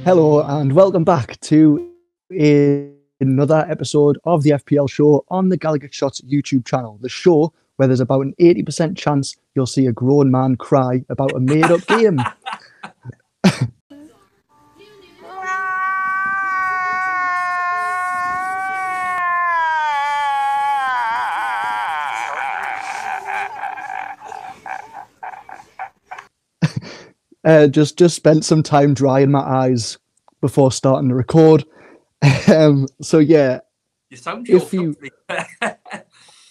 Hello and welcome back to another episode of the FPL show on the Gallowgateshots YouTube channel. The show where there's about an 80% chance you'll see a grown man cry about a made-up game. Just spent some time drying my eyes before starting to record. So yeah, you sound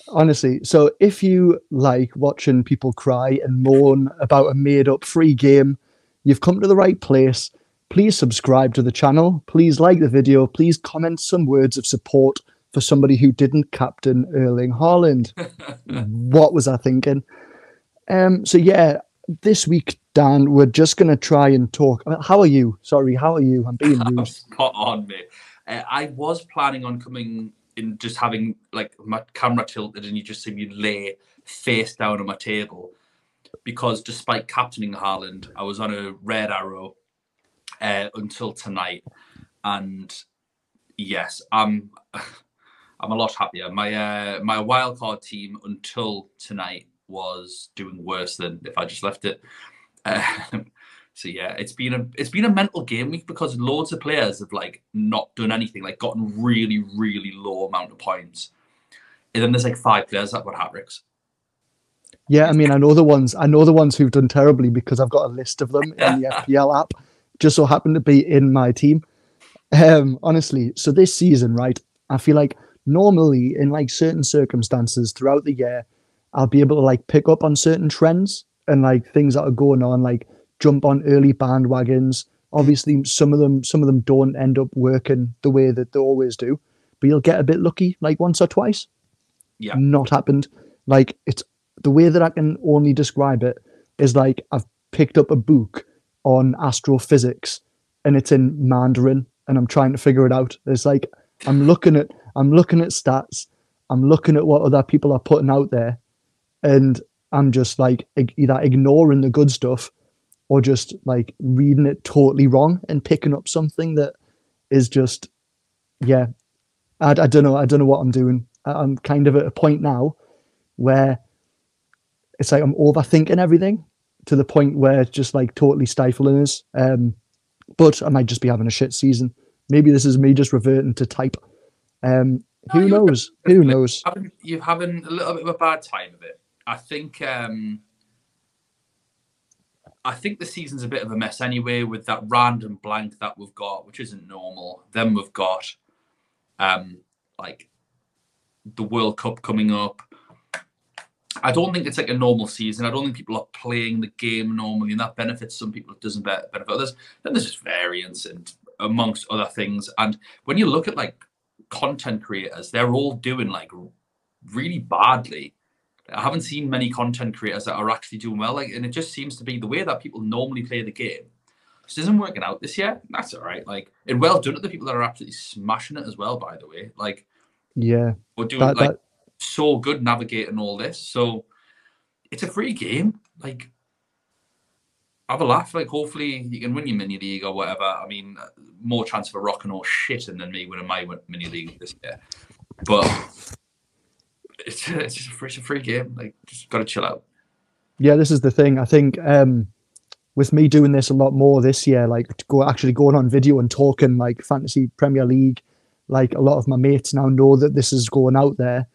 honestly, so if you like watching people cry and moan about a made-up free game, you've come to the right place. Please subscribe to the channel. Please like the video. Please comment some words of support for somebody who didn't captain Erling Haaland. What was I thinking? So yeah, this week, Dan, we're just going to try and talk. How are you? Sorry, how are you? I'm being rude. I'm spot on, mate. I was planning on coming in, just having like my camera tilted and you just see me lay face down on my table, because despite captaining Haaland, I was on a red arrow until tonight. And yes, I'm a lot happier. My wildcard team until tonight was doing worse than if I just left it. So yeah, it's been a mental game week because loads of players have like not done anything, like gotten really, really low amount of points. And then there's like 5 players that got hat-tricks. Yeah, I mean, I know the ones who've done terribly because I've got a list of them in the FPL app. Just so happened to be in my team. Honestly, so this season, right, I feel like normally in like certain circumstances throughout the year, I'll be able to like pick up on certain trends and like things that are going on, like jump on early bandwagons. Obviously, some of them don't end up working the way that they always do, but you'll get a bit lucky like once or twice. Yeah, not happened. Like, it's the way that I can only describe it is like I've picked up a book on astrophysics and it's in Mandarin and I'm trying to figure it out. It's like I'm looking at stats, I'm looking at what other people are putting out there, and I'm just like either ignoring the good stuff or just like reading it totally wrong and picking up something that is just, yeah, I don't know what I'm doing. I'm kind of at a point now where it's like I'm overthinking everything to the point where it's just like totally stifling us. But I might just be having a shit season. Maybe this is me just reverting to type. Who knows? Who knows? You're having a little bit of a bad time of it. I think the season's a bit of a mess anyway, with that random blank that we've got, which isn't normal. Then we've got like the World Cup coming up. I don't think it's like a normal season. I don't think people are playing the game normally, and that benefits some people. It doesn't benefit others. Then there's just variance and amongst other things. And when you look at like content creators, they're all doing like really badly. I haven't seen many content creators that are actually doing well. Like, and it just seems to be the way that people normally play the game. This isn't working out this year. That's all right. Like, and well done to the people that are absolutely smashing it as well, by the way. Like, yeah, we're doing so good navigating all this. So it's a free game. Like, have a laugh. Like, hopefully you can win your mini league or whatever. I mean, more chance of a rocking or shitting than me winning my mini league this year. But it's just a free game. Like, just got to chill out. Yeah, this is the thing. I think with me doing this a lot more this year, like actually going on video and talking like Fantasy Premier League, like a lot of my mates now know that this is going out there.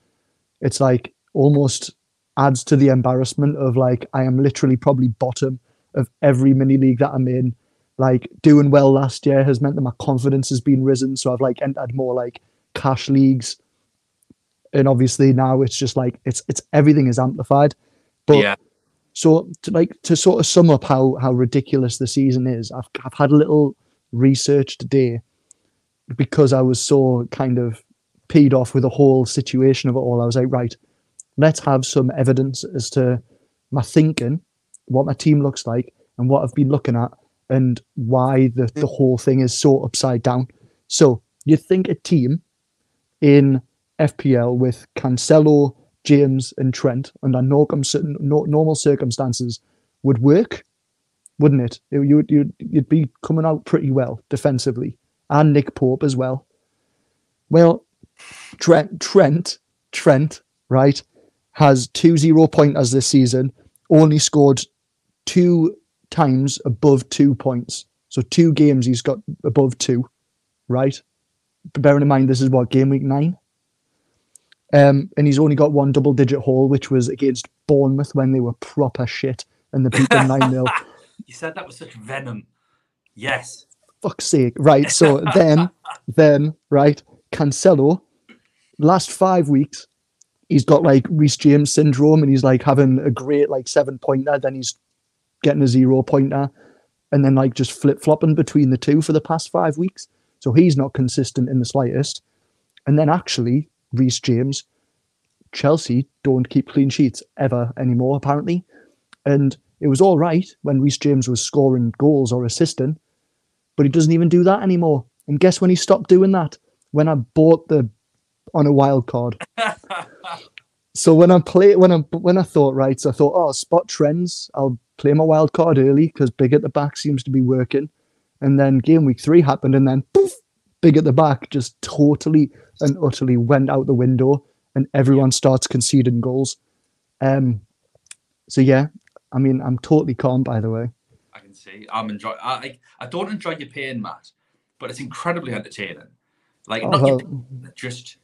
It's like almost adds to the embarrassment of like I am literally probably bottom of every mini league that I'm in. Like, doing well last year has meant that my confidence has been risen, so I've like entered more like cash leagues. And obviously now it's just like it's everything is amplified. But yeah. So to sort of sum up how ridiculous the season is, I've had a little research today because I was so kind of peed off with the whole situation of it all. I was like, right, let's have some evidence as to my thinking, what my team looks like, and what I've been looking at, and why the whole thing is so upside down. So you think a team in FPL with Cancelo, James and Trent under normal circumstances would work? wouldn't it? You'd be coming out pretty well defensively, and Nick Pope as well. Well, Trent, right, has 2 0-pointers this season. Only scored 2 times above 2 points. So 2 games he's got above 2, right? But bearing in mind this is what, game week 9, and he's only got 1 double-digit haul, which was against Bournemouth when they were proper shit and they beat them 9-0. You said that with such venom. Yes. Fuck's sake. Right, so then, right, Cancelo, last 5 weeks, he's got like Reece James syndrome and he's like having a great like 7-pointer, then he's getting a 0-pointer, and then like just flip-flopping between the two for the past 5 weeks. So he's not consistent in the slightest. And then actually, Reece James, Chelsea don't keep clean sheets ever anymore, apparently. And it was all right when Reece James was scoring goals or assisting, but he doesn't even do that anymore. And guess when he stopped doing that? When I bought on a wild card. So when I thought, right, so I thought, oh, spot trends, I'll play my wild card early because big at the back seems to be working. And then game week 3 happened, and then poof, big at the back just totally and utterly went out the window, and everyone starts conceding goals. So yeah, I mean, I'm totally calm, by the way. I can see. I'm enjoying. I don't enjoy your pain, Matt, but it's incredibly entertaining. Like just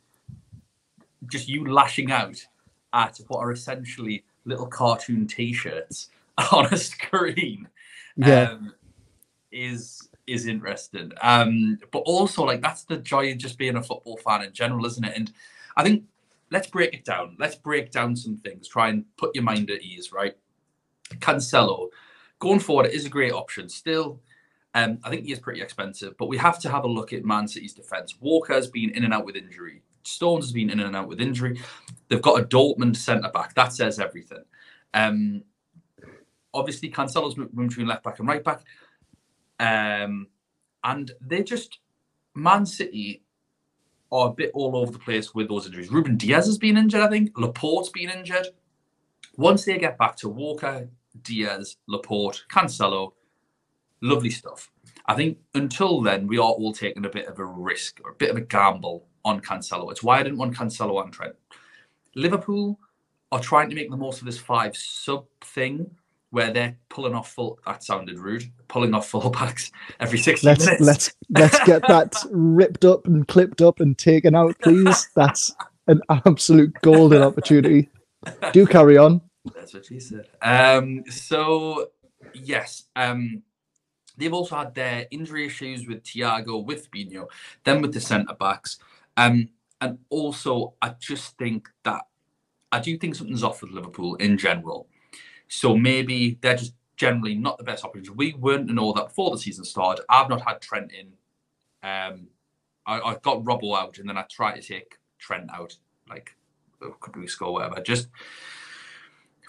you lashing out at what are essentially little cartoon T-shirts on a screen. Yeah. Is interesting. But also like that's the joy of just being a football fan in general, isn't it? And I think let's break it down. Let's break down some things. Try and put your mind at ease, right? Cancelo, going forward, it is a great option. Still, I think he is pretty expensive, but we have to have a look at Man City's defence. Walker has been in and out with injury. Stones has been in and out with injury. They've got a Dortmund centre-back. That says everything. Obviously, Cancelo's moving between left-back and right-back. And they just, Man City are a bit all over the place with those injuries. Ruben Diaz has been injured, I think. Laporte's been injured. Once they get back to Walker, Diaz, Laporte, Cancelo, lovely stuff. I think until then, we are all taking a bit of a risk or a bit of a gamble on Cancelo. It's why I didn't want Cancelo on Trent. Liverpool are trying to make the most of this 5-sub thing where they're pulling off that sounded rude, pulling off fullbacks every 60 minutes. Let's get that ripped up and clipped up and taken out, please. That's an absolute golden opportunity. Do carry on. That's what she said. So, yes. They've also had their injury issues with Thiago, with Fabinho, then with the centre-backs. And also, I just think that I do think something's off with Liverpool in general. So maybe they're just generally not the best option. We weren't to know that before the season started. I've not had Trent in. I got Robbo out, and then I tried to take Trent out, like a couple weeks ago or whatever, just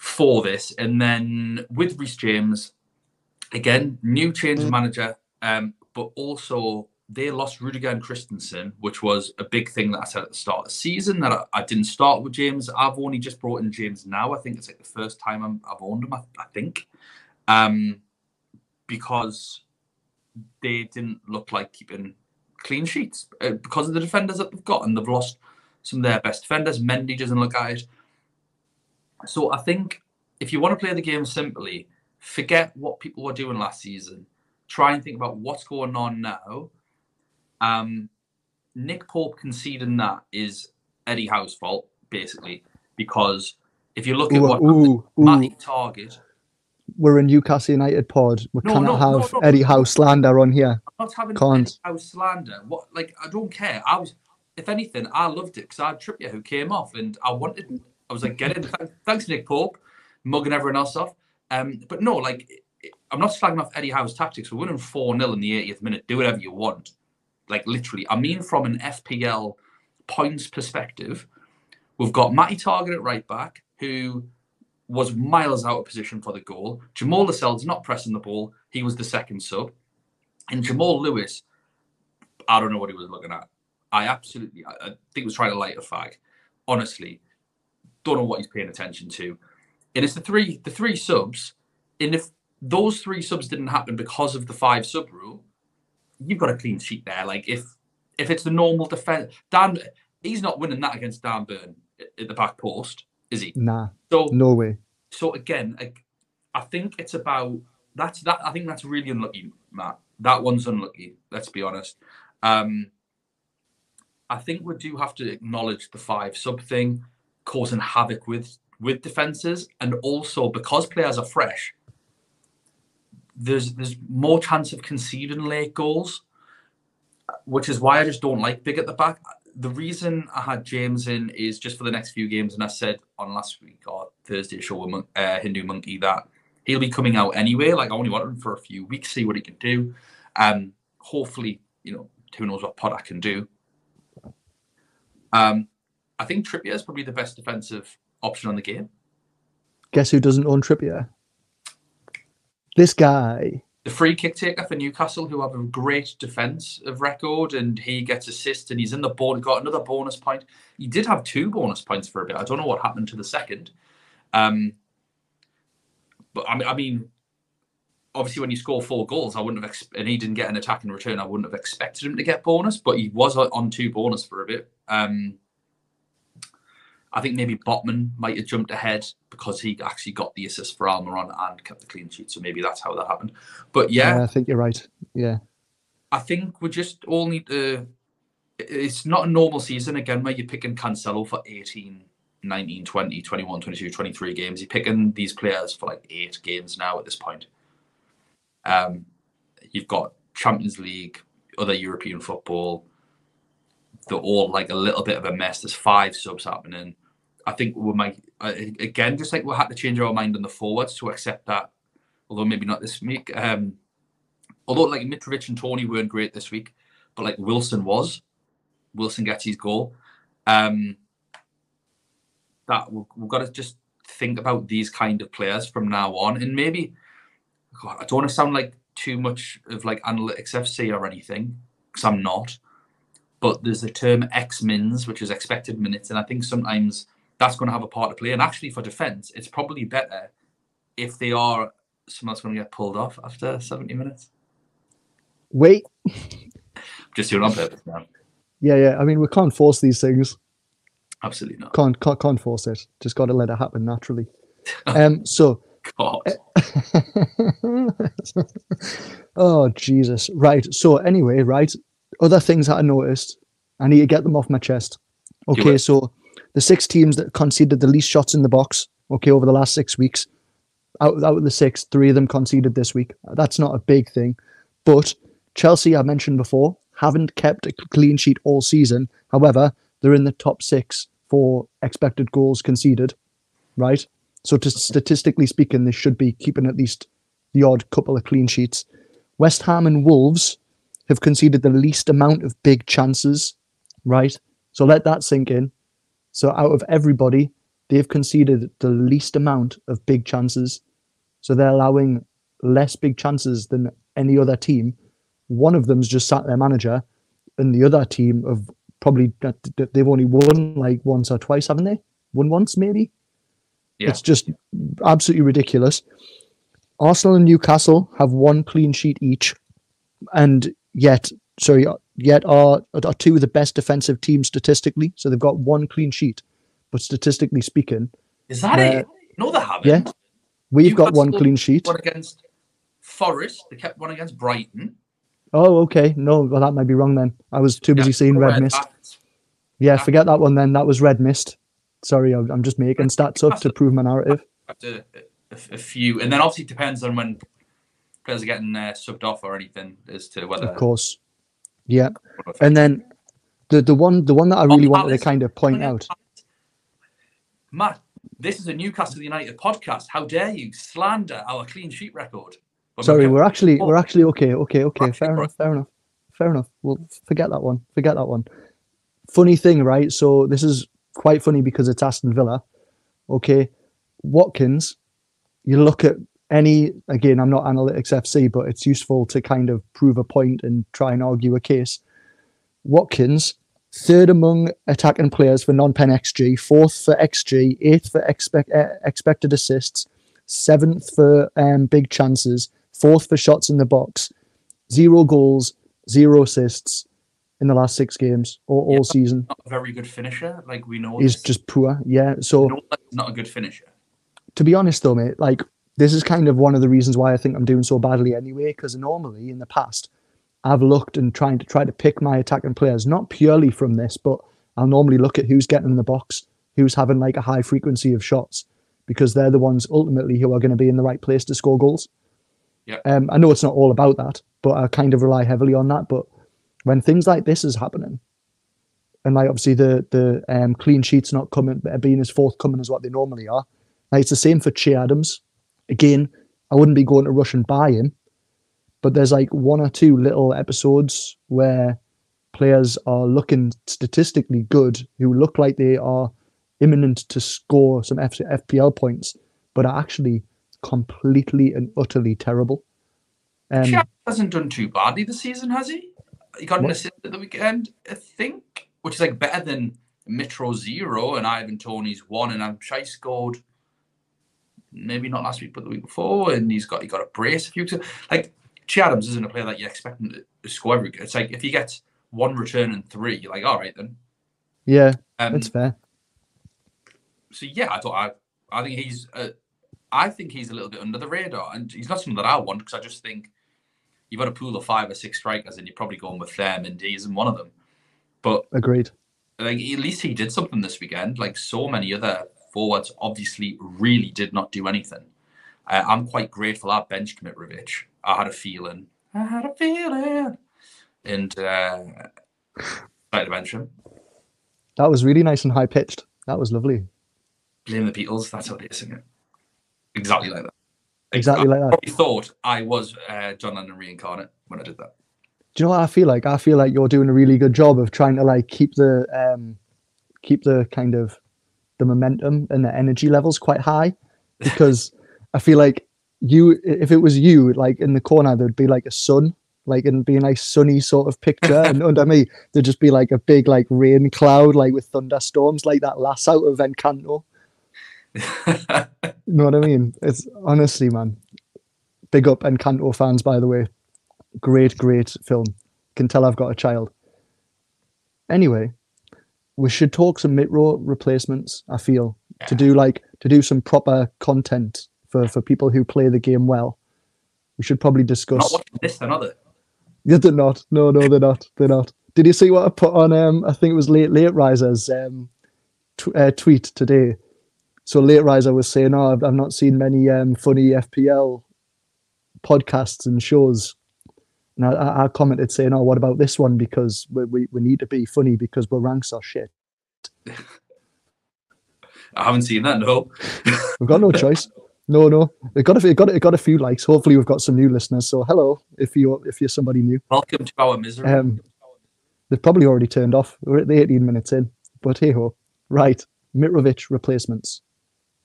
for this. And then with Reece James, again, new change of manager, but also they lost Rudiger and Christensen, which was a big thing that I said at the start of the season, that I didn't start with James. I've only just brought in James now. I think it's like the first time I've owned him, I think, because they didn't look like keeping clean sheets because of the defenders that they've got, and they've lost some of their best defenders. Mendy doesn't look at it. So I think if you want to play the game simply, forget what people were doing last season. Try and think about what's going on now. Nick Pope conceding that is Eddie Howe's fault, basically, because if you look at Matty Target... We're a Newcastle United pod. We cannot have Eddie Howe slander on here. I'm not having Eddie Howe slander. I don't care. If anything, I loved it because I had Trippier who came off, and I was like, get in. Thanks, Nick Pope, mugging everyone else off. But no, I'm not slagging off Eddie Howe's tactics. We're winning 4-0 in the 80th minute. Do whatever you want. Like, literally. I mean, from an FPL points perspective, we've got Matty Target at right back, who was miles out of position for the goal. Jamal Lascelles not pressing the ball. He was the second sub. And Jamal Lewis, I don't know what he was looking at. I think he was trying to light a fag. Honestly, don't know what he's paying attention to. And it's the three subs. And if those 3 subs didn't happen because of the 5 sub rule, you've got a clean sheet there. Like if it's the normal defense, Dan, he's not winning that against Dan Burn at the back post, is he? Nah, so no way. So again, I think it's about that. I think that's really unlucky, Matt. That one's unlucky. Let's be honest. I think we do have to acknowledge the 5 sub thing causing havoc with defenses, and also because players are fresh, there's more chance of conceding late goals, which is why I just don't like big at the back. The reason I had James in is just for the next few games, and I said on last week or Thursday show with Hindu Monkey that he'll be coming out anyway. Like I only want him for a few weeks, see what he can do. Hopefully, who knows what Potter can do. I think Trippier is probably the best defensive option on the game. Guess who doesn't own Trippier? This guy. The free kick taker for Newcastle, who have a great defensive record, and he gets assists, and he's in the board. Got another bonus point. He did have 2 bonus points for a bit. I don't know what happened to the second. But I mean, obviously, when you score 4 goals, I wouldn't have, and he didn't get an attack in return, I wouldn't have expected him to get bonus. But he was on 2 bonus for a bit. I think maybe Botman might have jumped ahead because he actually got the assist for Almiron and kept the clean sheet. So maybe that's how that happened. But yeah, I think you're right. Yeah. I think we just all need to... It's not a normal season, again, where you're picking Cancelo for 18, 19, 20, 21, 22, 23 games. You're picking these players for like 8 games now at this point. You've got Champions League, other European football. They're all like a little bit of a mess. There's 5 subs happening. I think we might, again, just like we had to change our mind on the forwards to accept that, although maybe not this week. Although like Mitrovic and Tony weren't great this week, but like Wilson gets his goal. That we've got to just think about these kind of players from now on. And maybe, God, I don't want to sound like too much of like analytics FC or anything, because I'm not. But there's the term X-mins, which is expected minutes. And I think sometimes that's going to have a part to play. And actually for defence, it's probably better if they are someone that's going to get pulled off after 70 minutes. Wait. Just doing it on purpose now. Yeah. I mean, we can't force these things. Absolutely not. Can't force it. Just got to let it happen naturally. So. God. Oh, Jesus. Right. So anyway, right. Other things that I noticed, I need to get them off my chest. Okay, so the 6 teams that conceded the least shots in the box, okay, over the last 6 weeks, out of the 6, 3 of them conceded this week. That's not a big thing. But Chelsea, I mentioned before, haven't kept a clean sheet all season. However, they're in the top 6 for expected goals conceded, right? So statistically speaking, they should be keeping at least the odd couple of clean sheets. West Ham and Wolves have conceded the least amount of big chances, right? So let that sink in. So out of everybody, they've conceded the least amount of big chances. So they're allowing less big chances than any other team. One of them's just sacked their manager, and the other team have probably, they've only won like once or twice, haven't they? Won once, maybe? Yeah. It's just absolutely ridiculous. Arsenal and Newcastle have 1 clean sheet each, and yet are 2 of the best defensive teams statistically. So they've got 1 clean sheet, but statistically speaking, is that it? No, they haven't. Yeah, we've got 1 clean sheet. One against Forest. They kept 1 against Brighton. Oh, okay. No, well, that might be wrong then. I was too busy seeing red mist. Yeah, forget that one then. That was red mist. Sorry, I'm just making stats up to prove my narrative. A few, and then obviously it depends on when players are getting subbed off or anything as to whether. Of course, yeah. And then the one that I really wanted to kind of point out, Matt, this is a Newcastle United podcast. How dare you slander our clean sheet record? Sorry, we're actually okay. Fair enough. We'll forget that one. Funny thing, right? So this is quite funny because it's Aston Villa. Okay, Watkins. You look at again, I'm not Analytics FC, but it's useful to kind of prove a point and try and argue a case. Watkins, 3rd among attacking players for non-pen XG, 4th for XG, 8th for expected assists, 7th for big chances, 4th for shots in the box, 0 goals, 0 assists in the last 6 games or all season. Not a very good finisher, like we know. He's just poor, yeah. So no, not a good finisher. To be honest though, mate, like this is kind of one of the reasons why I think I'm doing so badly anyway, because normally in the past I've looked and try to pick my attacking players, not purely from this, but I'll normally look at who's getting in the box, who's having like a high frequency of shots, because they're the ones ultimately who are going to be in the right place to score goals. Yeah. I know it's not all about that, but I kind of rely heavily on that. But when things like this is happening, and like obviously the clean sheets not coming, being as forthcoming as what they normally are, like it's the same for Che Adams. Again, I wouldn't be going to rush and buy him, but there's like 1 or 2 little episodes where players are looking statistically good, who look like they are imminent to score some FPL points, but are actually completely and utterly terrible. He hasn't done too badly this season, has he? He got an assist at the weekend, I think, which is like better than Mitro 0 and Ivan Toney's 1, and I'm sure he scored maybe not last week but the week before, and he got a brace a few times. Like Che Adams isn't a player that you expect him to score every. It's like if he gets 1 return and 3, you're like, all right then. Yeah, that's fair. So yeah, I think he's a little bit under the radar, and he's not something that I want, because I just think you've got a pool of 5 or 6 strikers, and you're probably going with them, and he isn't one of them. But agreed. Like at least he did something this weekend. Like so many other forwards, obviously, really did not do anything. I'm quite grateful I bench Mitrovic. I had a feeling, and tried to bench him. That was really nice and high pitched. That was lovely. Blame the Beatles. That's how they sing it. Exactly like that. Exactly like that. I probably thought I was John Lennon reincarnate when I did that. Do you know what I feel like? I feel like you're doing a really good job of trying to like keep the kind of the momentum and the energy levels quite high, because I feel like if it was you, like in the corner, there'd be like a sun, like it'd be a nice sunny sort of picture, and under me there'd just be like a big like rain cloud, like with thunderstorms, like that last out of Encanto. You know what I mean? It's honestly, man. Big up Encanto fans, by the way. Great film. Can tell I've got a child. Anyway, we should talk some Mitro replacements, I feel, to do some proper content for people who play the game well. We should probably discuss. Not watching this, then, are they? Yeah, they're not. No, they're not. They're not. Did you see what I put on? I think it was Late Riser's tweet today. So Late Riser was saying, "Oh, I've not seen many funny FPL podcasts and shows." And I commented saying, "Oh, what about this one? Because we need to be funny because our ranks are shit." I haven't seen that. No, we've got no choice. No, it got a few likes. Hopefully, we've got some new listeners. So hello, if you're somebody new. Welcome to our misery. They've probably already turned off. We're at the 18 minutes in, but hey ho. Right, Mitrovic replacements.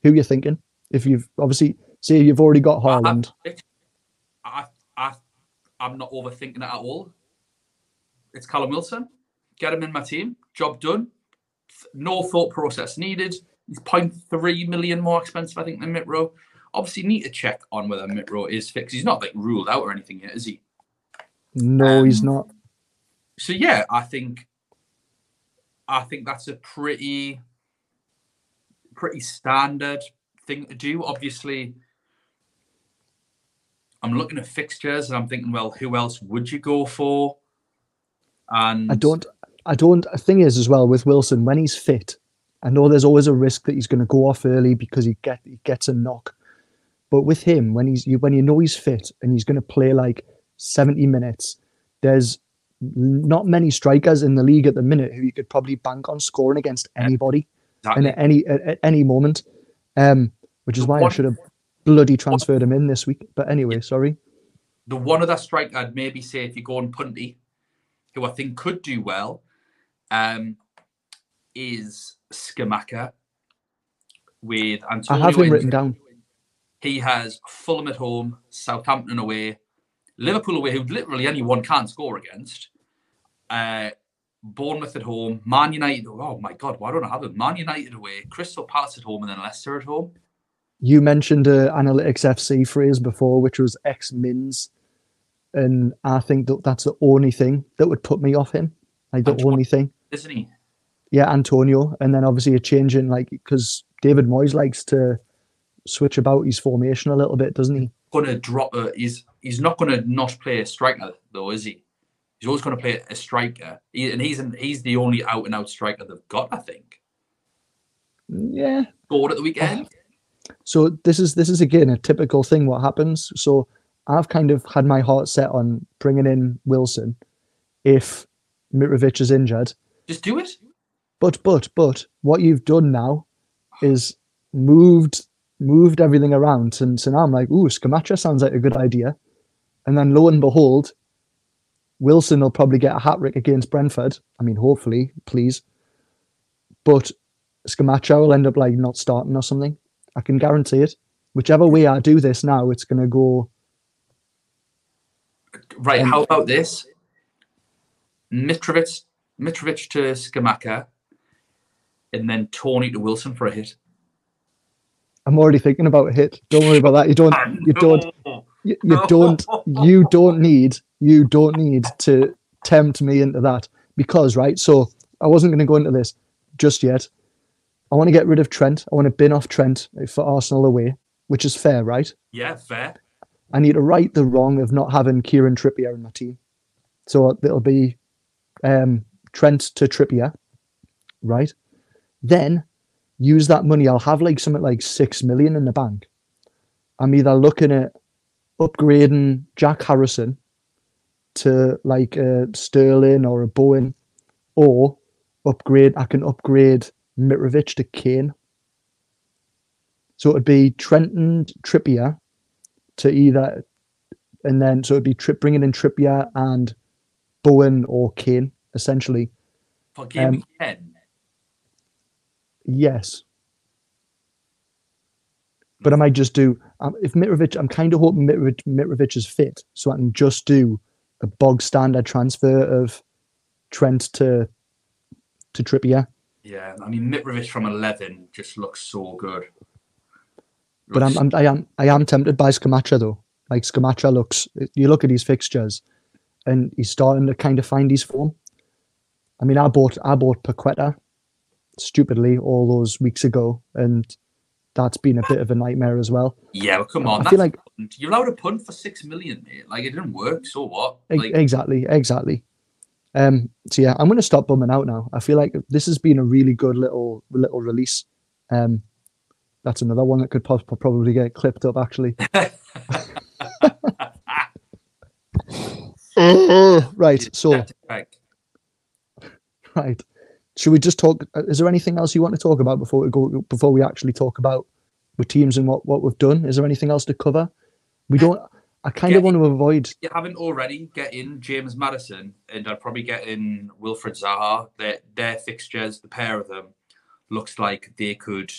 Who are you thinking? If you've obviously say you've already got Haaland. I'm not overthinking it at all. It's Callum Wilson. Get him in my team. Job done. No thought process needed. He's 0.3 million more expensive, I think, than Mitro. Obviously, need to check on whether Mitro is fit. He's not like ruled out or anything yet, is he? No, he's not. So yeah, I think that's a pretty standard thing to do. Obviously, I'm looking at fixtures and I'm thinking, well, who else would you go for? And I don't. The thing is, as well, with Wilson, when he's fit, I know there's always a risk that he's going to go off early because he gets a knock. But with him, when you know he's fit and he's going to play like 70 minutes, there's not many strikers in the league at the minute who you could probably bank on scoring against anybody and at any moment. Which is why I should have bloody transferred him in this week. But anyway, sorry. The one other striker I'd maybe say if you go on Punty, who I think could do well, is Skamaka with Antonio. I have him written down. He has Fulham at home, Southampton away, Liverpool away, who literally anyone can score against, Bournemouth at home, Man United. Oh my God, why don't I have him? Man United away, Crystal Palace at home, and then Leicester at home. You mentioned a analytics FC phrase before, which was X mins, and I think that that's the only thing that would put me off him. Like the Antonio, only thing. isn't he? Yeah, Antonio, and then obviously a change in like because David Moyes likes to switch about his formation a little bit, doesn't he? Going to drop. He's not going to not play a striker though, is he? He's always going to play a striker, and he's the only out and out striker they've got, I think. Yeah. Scored at the weekend. So this is again a typical thing. What happens? So I've kind of had my heart set on bringing in Wilson if Mitrovic is injured. Just do it. But what you've done now is moved everything around, and so now I'm like, ooh, Scamacca sounds like a good idea. And then lo and behold, Wilson will probably get a hat-trick against Brentford. I mean, hopefully, please. But Scamacca will end up like not starting or something. I can guarantee it. Whichever way I do this now, it's going to go... Right, how about this? Mitrovic to Scamacca, and then Tony to Wilson for a hit. I'm already thinking about a hit. Don't worry about that. You don't need to tempt me into that, because right. So I wasn't going to go into this just yet. I want to get rid of Trent. I want to bin off Trent for Arsenal away, which is fair, right? Yeah, fair. I need to right the wrong of not having Kieran Trippier in my team. So it'll be Trent to Trippier, right? Then use that money. I'll have like something like 6 million in the bank. I'm either looking at upgrading Jack Harrison to like a Sterling or a Bowen, or I can upgrade Mitrovic to Kane. So it'd be Trent and Trippier to either, and then so it'd be bringing in Trippier and Bowen or Kane essentially. For game 10. Yes. But I might just do, if Mitrovic, I'm kind of hoping Mitrovic is fit, so I can just do a bog standard transfer of Trent to Trippier. Yeah, I mean Mitrovic from 11 just looks so good. But I am tempted by Scamacca though. Like Scamacca looks, you look at his fixtures, and he's starting to kind of find his form. I mean, I bought Paqueta stupidly all those weeks ago, and that's been a bit of a nightmare as well. Yeah, but come on, I feel like you're allowed a punt for 6 million, mate. Like it didn't work, so what? Like, exactly. So yeah, I'm going to stop bumming out now. I feel like this has been a really good little release. That's another one that could probably get clipped up actually. Right. So right. Should we just talk? Is there anything else you want to talk about before we actually talk about with teams and what we've done? Is there anything else to cover? We don't. I kind of want to avoid. You haven't already get in James Maddison, and I'd probably get in Wilfred Zaha. Their fixtures, the pair of them, looks like they could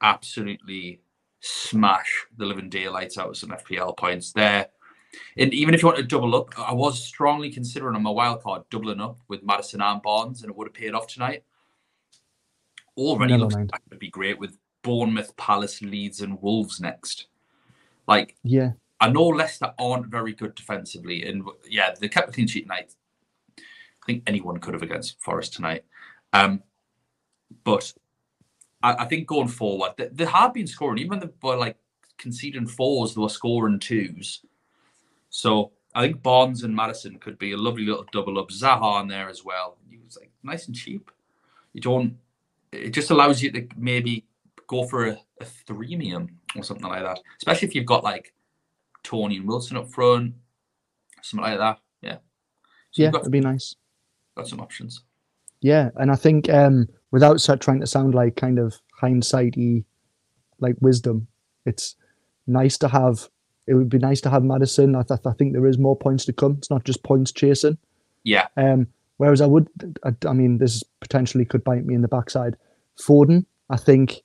absolutely smash the living daylights out of some FPL points there. And even if you want to double up, I was strongly considering on my wildcard doubling up with Maddison and Barnes, and it would have paid off tonight. Already looks like it would be great with Bournemouth, Palace, Leeds, and Wolves next. Like, yeah, I know Leicester aren't very good defensively, and yeah, they kept a clean sheet tonight. I think anyone could have against Forest tonight. But I think going forward, they have been scoring. Even when they were like conceding fours, they were scoring twos. So I think Barnes and Maddison could be a lovely little double up. Zaha in there as well. He was like nice and cheap. It just allows you to maybe go for a threemium or something like that. Especially if you've got like Tony and Wilson up front, something like that. Yeah. So yeah, it'd be nice. Got some options. Yeah, and I think without trying to sound like kind of hindsighty, like wisdom, it's nice to have. It would be nice to have Maddison. I think there is more points to come. It's not just points chasing. Yeah. Whereas I mean, this potentially could bite me in the backside. Foden, I think,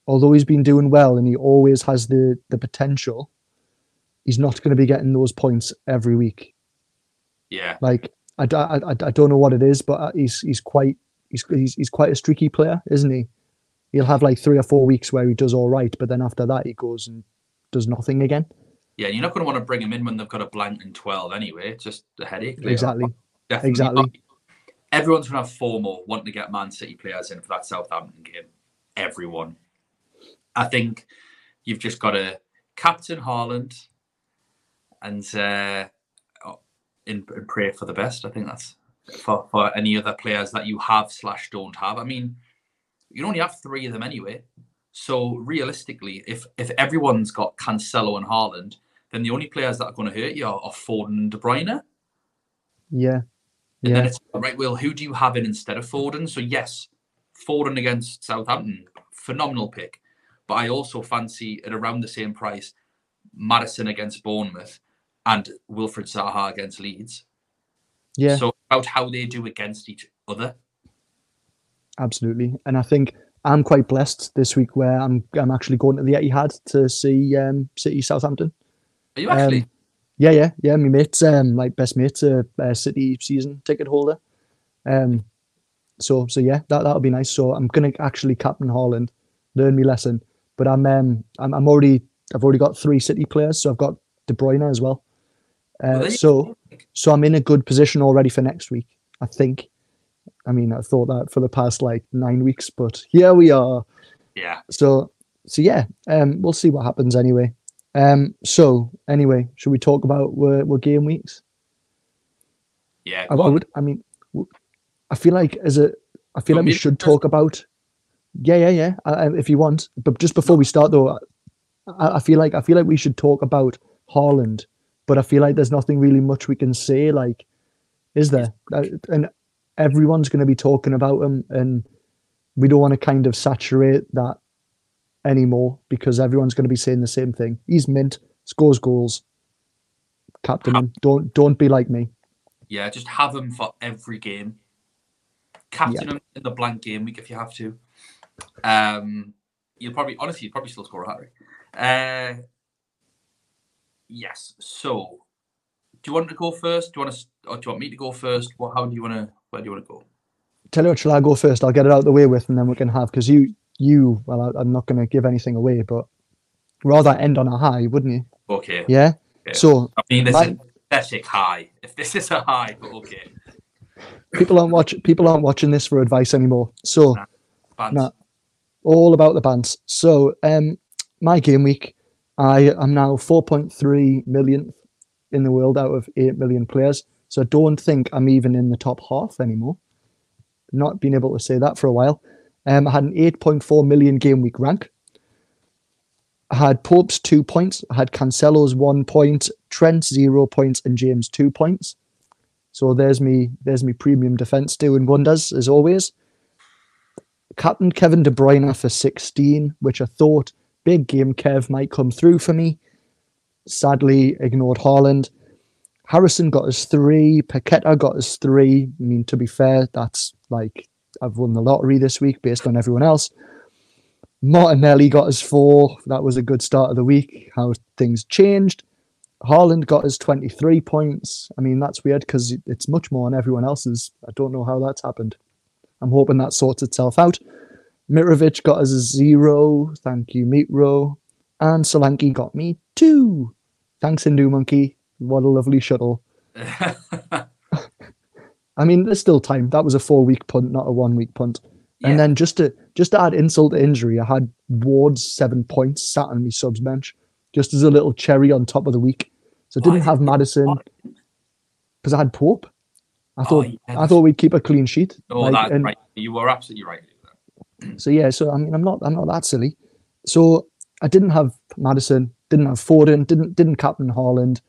although he's been doing well and he always has the potential, he's not going to be getting those points every week. Yeah. Like I don't know what it is, but he's quite a streaky player, isn't he? he'll have like 3 or 4 weeks where he does all right, but then after that he goes and does nothing again. Yeah, you're not going to want to bring him in when they've got a blank in 12 anyway. It's just a headache. Exactly. Definitely. Exactly. Everyone's going to have FOMO wanting to get Man City players in for that Southampton game. Everyone. I think you've just got to captain Haaland and pray for the best. I think that's for any other players that you have / don't have. I mean, you only have 3 of them anyway. So realistically, if everyone's got Cancelo and Haaland, then the only players that are going to hurt you are Foden and De Bruyne. Yeah. And then it's right, well, who do you have in instead of Foden? So yes, Foden against Southampton, phenomenal pick. But I also fancy at around the same price, Maddison against Bournemouth and Wilfried Zaha against Leeds. Yeah. So about how they do against each other. Absolutely. And I think I'm quite blessed this week where I'm actually going to the Etihad to see City Southampton. Are you actually? Yeah. My mate's like best mate's a City season ticket holder. So yeah, that'll be nice. So I'm gonna actually captain Haaland, learn my lesson. But I've already got 3 City players, so I've got De Bruyne as well. So I'm in a good position already for next week, I think. I mean, I thought that for the past like 9 weeks, but here we are. Yeah. So yeah, we'll see what happens anyway. So anyway, should we talk about what game weeks? Yeah. I feel like we should talk about. Yeah. If you want, but just before we start though, I feel like we should talk about Haaland, but I feel like there's nothing really much we can say. Like, is there? And everyone's going to be talking about him, and we don't want to kind of saturate that anymore because everyone's going to be saying the same thing. He's mint, scores goals, captain him. Don't be like me. Yeah, just have him for every game. Captain him in the blank game week if you have to. You'll probably still score a hat-trick. Yes. So, do you want to go first? Do you want me to go first? Where do you want to go? Tell you what, shall I go first? I'll get it out of the way with, and then we can have because well, I'm not going to give anything away, but rather end on a high, wouldn't you? Okay. Yeah. Okay. So I mean, this is a pathetic high. If this is a high, but okay. People aren't watching this for advice anymore. So, all about the bands. So, my game week, I am now 4.3 millionth in the world out of 8 million players. So I don't think I'm even in the top half anymore. Not been able to say that for a while. I had an 8.4 million game week rank. I had Pope's 2 points. I had Cancelo's 1 point, Trent 0 points, and James 2 points. So there's me premium defence doing wonders as always. Captain Kevin De Bruyne for 16, which I thought big game Kev might come through for me. Sadly, ignored Haaland. Harrison got us 3. Paqueta got us 3. I mean, to be fair, that's like I've won the lottery this week based on everyone else. Martinelli got us 4. That was a good start of the week. How things changed. Haaland got us 23 points. I mean, that's weird because it's much more on everyone else's. I don't know how that's happened. I'm hoping that sorts itself out. Mitrovic got us a 0. Thank you, Mitro. And Solanke got me 2. Thanks, Hindu Monkey. What a lovely shuttle. I mean, there's still time. That was a 4-week punt, not a 1-week punt. Yeah. And then just to add insult to injury, I had Ward's 7 points sat on my subs bench, just as a little cherry on top of the week. So I didn't have Maddison because I had Pope. I thought we'd keep a clean sheet. Oh, that's right. You were absolutely right. So yeah, so I mean, I'm not that silly. So I didn't have Maddison, didn't have Foden, didn't captain Haaland.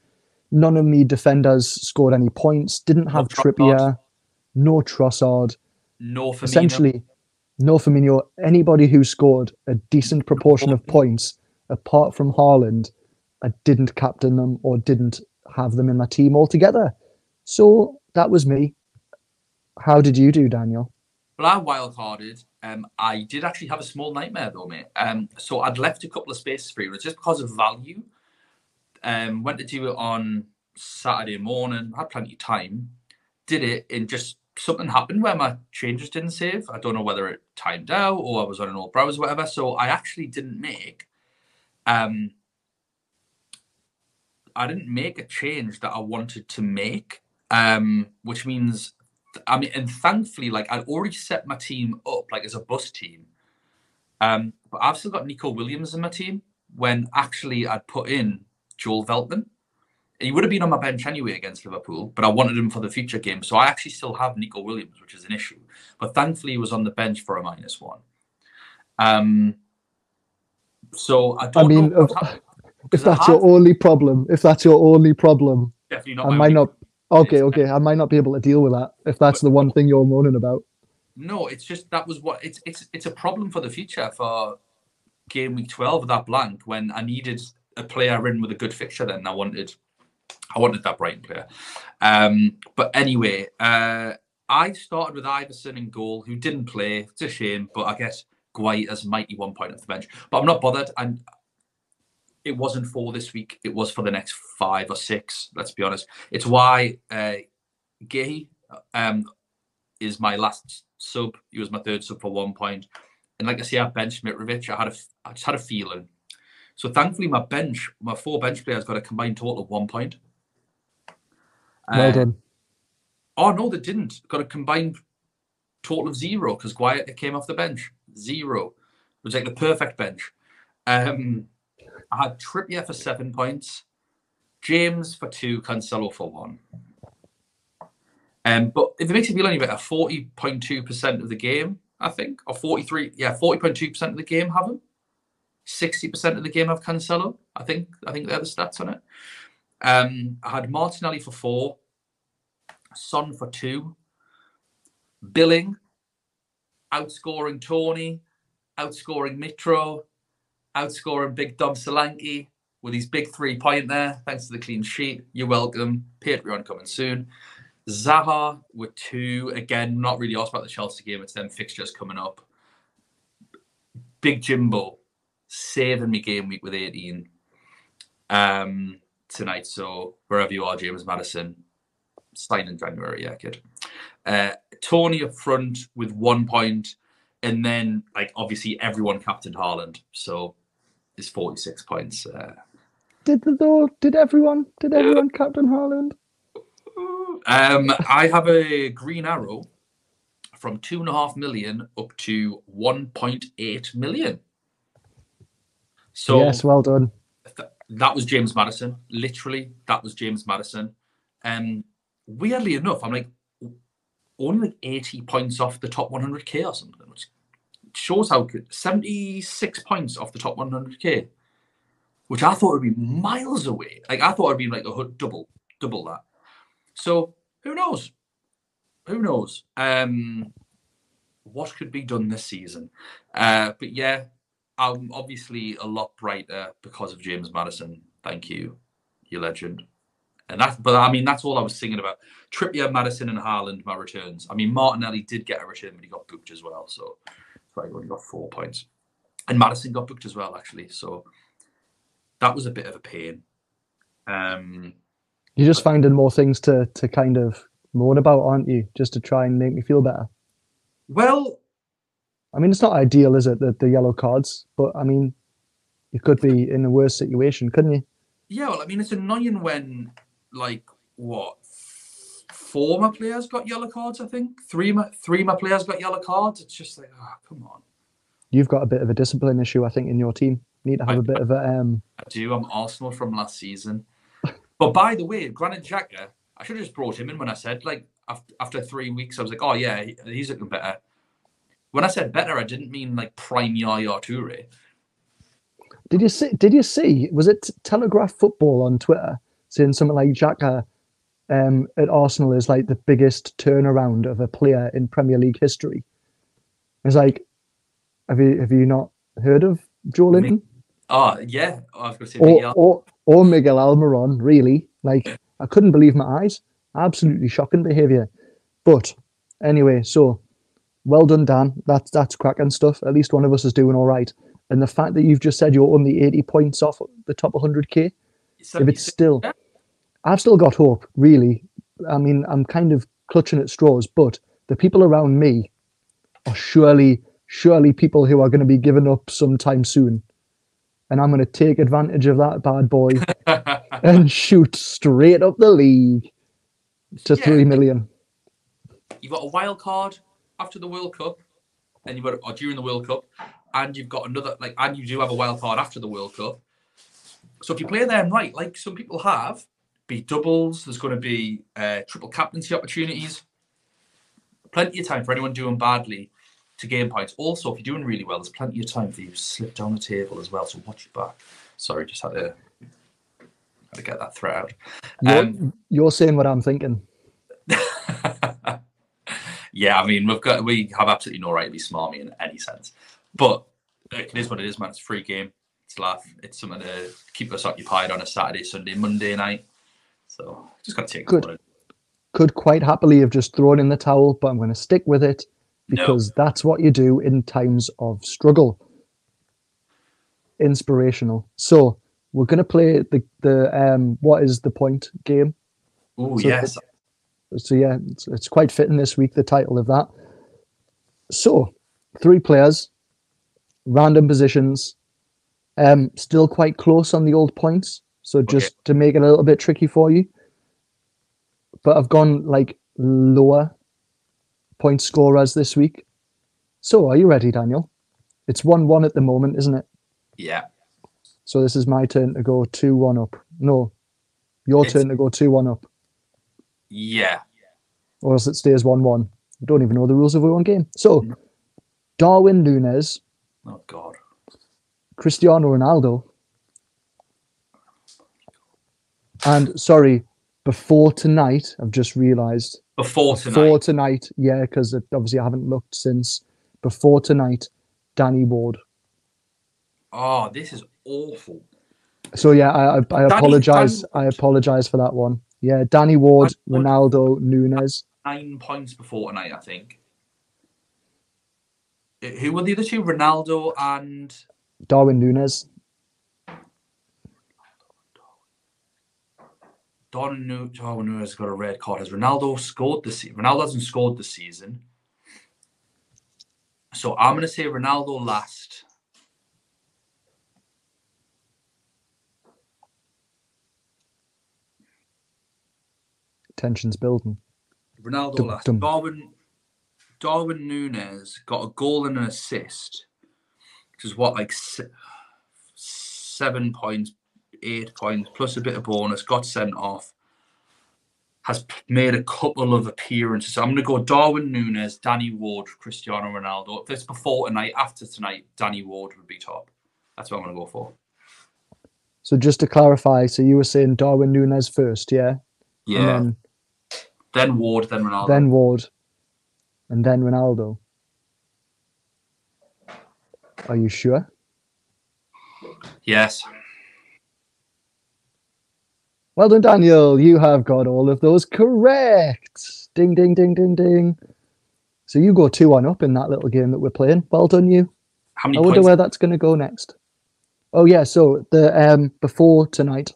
None of me defenders scored any points. Didn't have Trippier, no Trossard. No Firmino. Essentially, no Firmino. Anybody who scored a decent proportion of points, apart from Haaland, I didn't captain them or didn't have them in my team altogether. So that was me. How did you do, Daniel? Well, I wildcarded. I did actually have a small nightmare though, mate. So I'd left a couple of spaces free, but just because of value. Went to do it on Saturday morning. Had plenty of time. Did it in just something happened where my changes didn't save. I don't know whether it timed out or I was on an old browser or whatever. So I actually didn't make a change that I wanted to make, which means, and thankfully, like I'd already set my team up like as a bus team, but I've still got Nico Williams in my team when actually I'd put in Joel Veltman. He would have been on my bench anyway against Liverpool, but I wanted him for the future game. So I actually still have Nico Williams, which is an issue. But thankfully, he was on the bench for a -1. So I don't know. If that's your only problem, definitely not. I might not. Okay. I might not be able to deal with that if that's the one thing you're moaning about. No, it's just that was what it's a problem for the future for game week 12 of that blank when I needed a player in with a good fixture. Then I wanted that Brighton player. But anyway, I started with Iverson in goal, who didn't play. It's a shame, but I guess Guay has mighty 1 point off the bench. But I'm not bothered. And it wasn't for this week. It was for the next 5 or 6. Let's be honest. It's why Gay is my last sub. He was my third sub for 1 point. And like I say, I benched Mitrovic. I just had a feeling. So thankfully, my 4 bench players got a combined total of 1 point. Well done. Oh no, they didn't. Got a combined total of 0 because Guay came off the bench. 0. It was like the perfect bench. I had Trippier for 7 points, James for 2, Cancelo for 1. But if it makes you feel any better, 40.2% of the game, I think, or 40.2% of the game have him. 60% of the game have Cancelo. I think they're the stats on it. I had Martinelli for 4, Son for 2, Billing, outscoring Tony, outscoring Mitro, outscoring Big Dom Solanke with his big 3-point there. Thanks to the clean sheet. You're welcome. Patreon coming soon. Zaha with 2. Again, not really asked about the Chelsea game. It's them fixtures coming up. Big Jimbo saving me game week with 18 tonight. So wherever you are, James Madison, sign in January, yeah, kid. Tony up front with 1 point. And then, like, obviously everyone captained Haaland. So it's 46 points. Did everyone captain Haaland? I have a green arrow from 2.5 million up to 1.8 million. So yes, well done. That was James Madison. Literally, that was James Madison. Weirdly enough, I'm like only like 80 points off the top 100k or something, which shows how good. 76 points off the top 100k, which I thought would be miles away. Like I thought it'd be like a double that. So who knows? What could be done this season? But yeah, I'm obviously a lot brighter because of James Madison. Thank you, you legend. And that's all I was singing about. Trippier, Madison, and Haaland, my returns. I mean, Martinelli did get a return, but he got booked as well. So he only got 4 points. And Madison got booked as well, actually. So that was a bit of a pain. You're just finding more things to kind of moan about, aren't you? Just to try and make me feel better. Well, I mean, it's not ideal, is it, the yellow cards? But I mean, you could be in a worse situation, couldn't you? Yeah, well, I mean, it's annoying when, like, what, 4 of my players got yellow cards, I think? 3 of my players got yellow cards. It's just like, come on. You've got a bit of a discipline issue, I think, in your team. You need to have a bit of a... I do. I'm Arsenal from last season. But by the way, Granit Xhaka, I should have just brought him in when I said, like, after 3 weeks, I was like, oh, yeah, he's looking better. When I said better, I didn't mean, like, prime Yaya Toure. Did you see? Was it Telegraph Football on Twitter saying something like Xhaka at Arsenal is like the biggest turnaround of a player in Premier League history? It's like, have you not heard of Joe Linton? Oh yeah, I was going to say Miguel. Or Miguel Almiron. Really, like I couldn't believe my eyes. Absolutely shocking behaviour. But anyway, so well done, Dan. That's cracking stuff. At least one of us is doing all right. And the fact that you've just said you're only 80 points off the top 100k, if it's still, I've still got hope, really. I mean, I'm kind of clutching at straws, but the people around me are surely people who are going to be giving up sometime soon. And I'm going to take advantage of that bad boy and shoot straight up the league to 3 million. You've got a wild card after the World Cup, and you've got or during the World Cup, and you've got another and you do have a wild card after the World Cup. So if you play them right, like some people have, be doubles. There's going to be triple captaincy opportunities. Plenty of time for anyone doing badly to gain points. Also, if you're doing really well, there's plenty of time for you to slip down the table as well. So watch your back. Sorry, just had to get that thread out. You're saying what I'm thinking. Yeah, I mean, we have absolutely no right to be smarmy in any sense. But it is what it is, man. It's a free game. It's laugh. It's something to keep us occupied on a Saturday, Sunday, Monday night. So just got to take it. Could quite happily have just thrown in the towel, but I'm going to stick with it because that's what you do in times of struggle. Inspirational. So we're going to play the what is the point game. Oh, yes. So yeah, it's quite fitting this week, the title of that. So 3 players, random positions, still quite close on the old points. So just to make it a little bit tricky for you. But I've gone like lower point scorers this week. So are you ready, Daniel? It's 1-1 at the moment, isn't it? Yeah. So this is my turn to go 2-1 up. No, your turn to go 2-1 up. Yeah. Or else it stays 1-1. I don't even know the rules of one game. So, Darwin Núñez. Oh, God. Cristiano Ronaldo. And, sorry, before tonight, I've just realised. Before tonight, yeah, because obviously I haven't looked since. Before tonight, Danny Ward. Oh, this is awful. So, yeah, I apologise. I apologise for that one. Yeah, Danny Ward, Ronaldo, Núñez. 9 points before tonight, I think. Who were the other two? Ronaldo and Darwin Núñez. Darwin Núñez has got a red card. Has Ronaldo scored this season? Ronaldo hasn't scored this season. So I'm going to say Ronaldo last. Tension's building. Ronaldo last. Darwin Núñez got a goal and an assist, which is what, like 7 points, 8 points, plus a bit of bonus, got sent off, has made a couple of appearances. So I'm going to go Darwin Núñez, Danny Ward, Cristiano Ronaldo. If it's before tonight, after tonight, Danny Ward would be top. That's what I'm going to go for. So just to clarify, so you were saying Darwin Núñez first, yeah? Yeah. And then Ward, then Ronaldo. Then Ward. And then Ronaldo. Are you sure? Yes. Well done, Daniel. You have got all of those correct. Ding, ding, ding, ding, ding. So you go 2-1 up in that little game that we're playing. Well done, you. How many I wonder where that's going to go next. Oh, yeah. So the before tonight,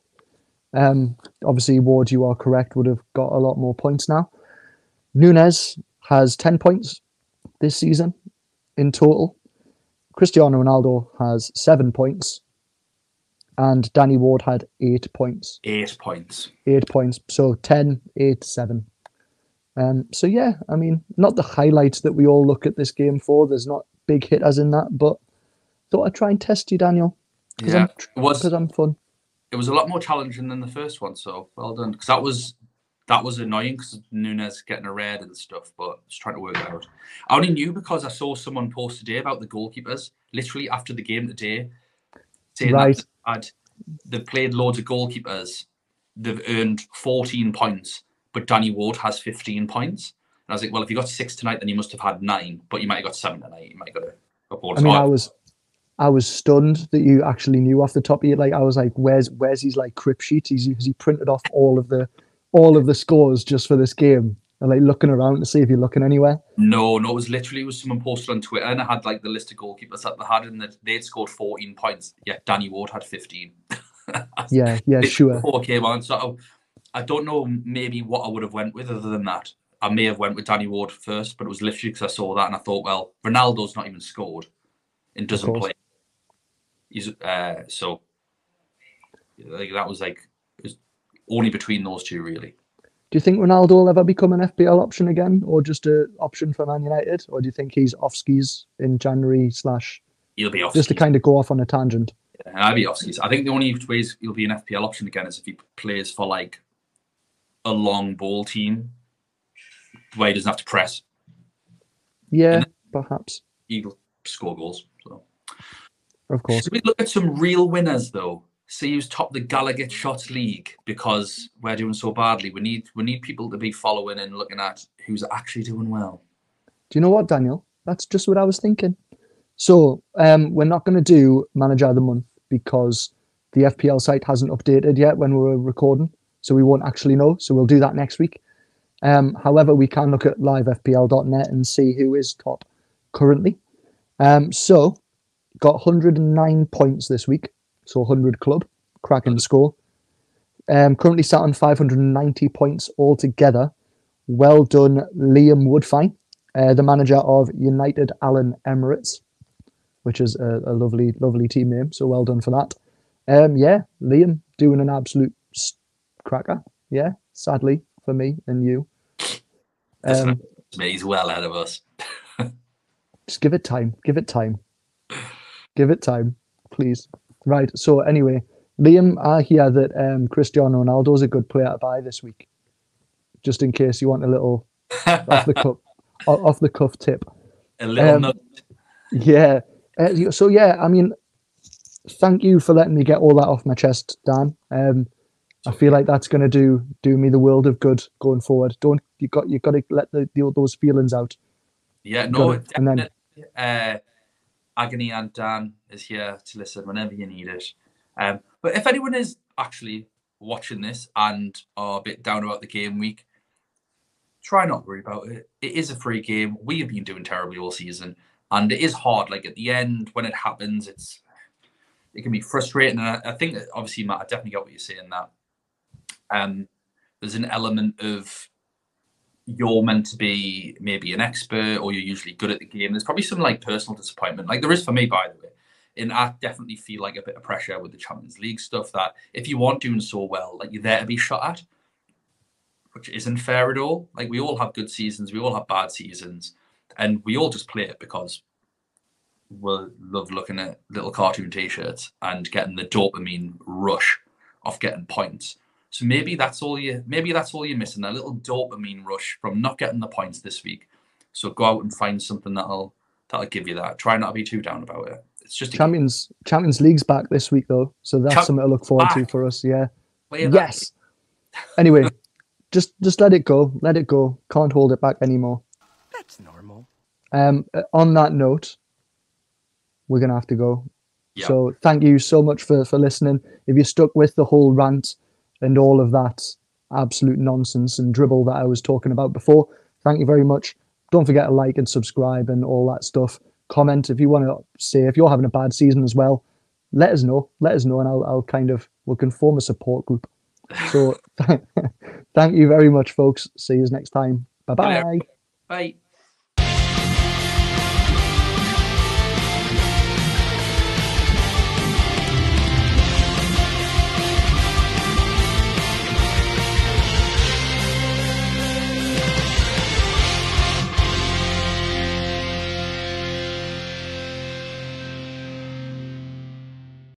obviously, Ward, you are correct, would have got a lot more points now. Núñez has 10 points this season in total. Cristiano Ronaldo has 7 points. And Danny Ward had 8 points. 8 points. 8 points. So 10, 8, 7. So, yeah, I mean, not the highlights that we all look at this game for. There's not big hitters in that. But thought I'd try and test you, Daniel. Because I'm fun. It was a lot more challenging than the first one. So, well done. Because that was annoying because Núñez getting a red and stuff, but just trying to work it out. I only knew because I saw someone post today about the goalkeepers, literally after the game today, saying that they've played loads of goalkeepers, they've earned 14 points, but Danny Ward has 15 points. And I was like, well, if you got 6 tonight, then you must have had 9, but you might have got 7 tonight. You might have got a bonus. I mean, I was stunned that you actually knew off the top of your, like, I was like, where's his like crib sheet? Has he printed off all of the scores just for this game and like looking around to see if you're looking anywhere? No, it was literally someone posted on Twitter and I had like the list of goalkeepers that they had and they'd scored 14 points. Yeah, Danny Ward had 15. yeah, sure. Before it came on, so I don't know maybe what I would have went with other than that. I may have went with Danny Ward first, but it was literally because I saw that and I thought, well, Ronaldo's not even scored and doesn't play. He's so like that was like it was only between those two really. Do you think Ronaldo will ever become an FPL option again, or just an option for Man United, or do you think he's off skis in January / He'll be off just skis. To kind of go off on a tangent? Yeah, I'll be off skis. I think the only ways he'll be an FPL option again is if he plays for like a long ball team where he doesn't have to press. Yeah, perhaps. He'll score goals. So. Of course. Should we look at some real winners though? See who's top the Gallowgateshots league, because we're doing so badly. We need people to be following and looking at who's actually doing well. Do you know what, Daniel? That's just what I was thinking. So we're not going to do Manager of the Month because the FPL site hasn't updated yet when we were recording, so we won't actually know. So we'll do that next week. However, we can look at livefpl.net and see who is top currently. So got 109 points this week. So 100 club, cracking score. Currently sat on 590 points altogether. Well done, Liam Woodfine, the manager of United Allen Emirates, which is a lovely, lovely team name. So well done for that. Yeah, Liam doing an absolute cracker. Yeah, sadly for me and you. He's well ahead of us. Just give it time. Give it time. Give it time, please. Right. So anyway, Liam, I hear that Cristiano Ronaldo is a good player to buy this week. Just in case you want a little off the cuff tip. A little note. Yeah. So yeah, I mean, thank you for letting me get all that off my chest, Dan. I feel like that's going to do me the world of good going forward. You got to let those feelings out. Yeah. No. And then Agony and Dan is here to listen whenever you need it. But if anyone is actually watching this and are a bit down about the game week, try not to worry about it. It is a free game. We have been doing terribly all season, and it is hard. Like at the end, when it happens, it can be frustrating. And I think that obviously, Matt, I definitely get what you're saying. That there's an element of you're meant to be maybe an expert or you're usually good at the game. There's probably some like personal disappointment, like there is for me, by the way. And I definitely feel like a bit of pressure with the Champions League stuff that if you aren't doing so well, like you're there to be shot at, which isn't fair at all. Like we all have good seasons, we all have bad seasons, and we all just play it because we love looking at little cartoon t-shirts and getting the dopamine rush of getting points. So maybe that's all you're missing, that little dopamine rush from not getting the points this week. So go out and find something that'll give you that. Try not to be too down about it. It's just Champions League's back this week though, so that's something to look forward to for us. Yeah. Yes. Anyway, just let it go. Let it go. Can't hold it back anymore. That's normal. On that note, we're gonna have to go. Yep. So thank you so much for listening. If you stuck with the whole rant and all of that absolute nonsense and dribble that I was talking about before, thank you very much. Don't forget to like and subscribe and all that stuff. Comment if you want to say if you're having a bad season as well. Let us know, and we can form a support group. So thank you very much, folks. See you next time. Bye-bye. Bye.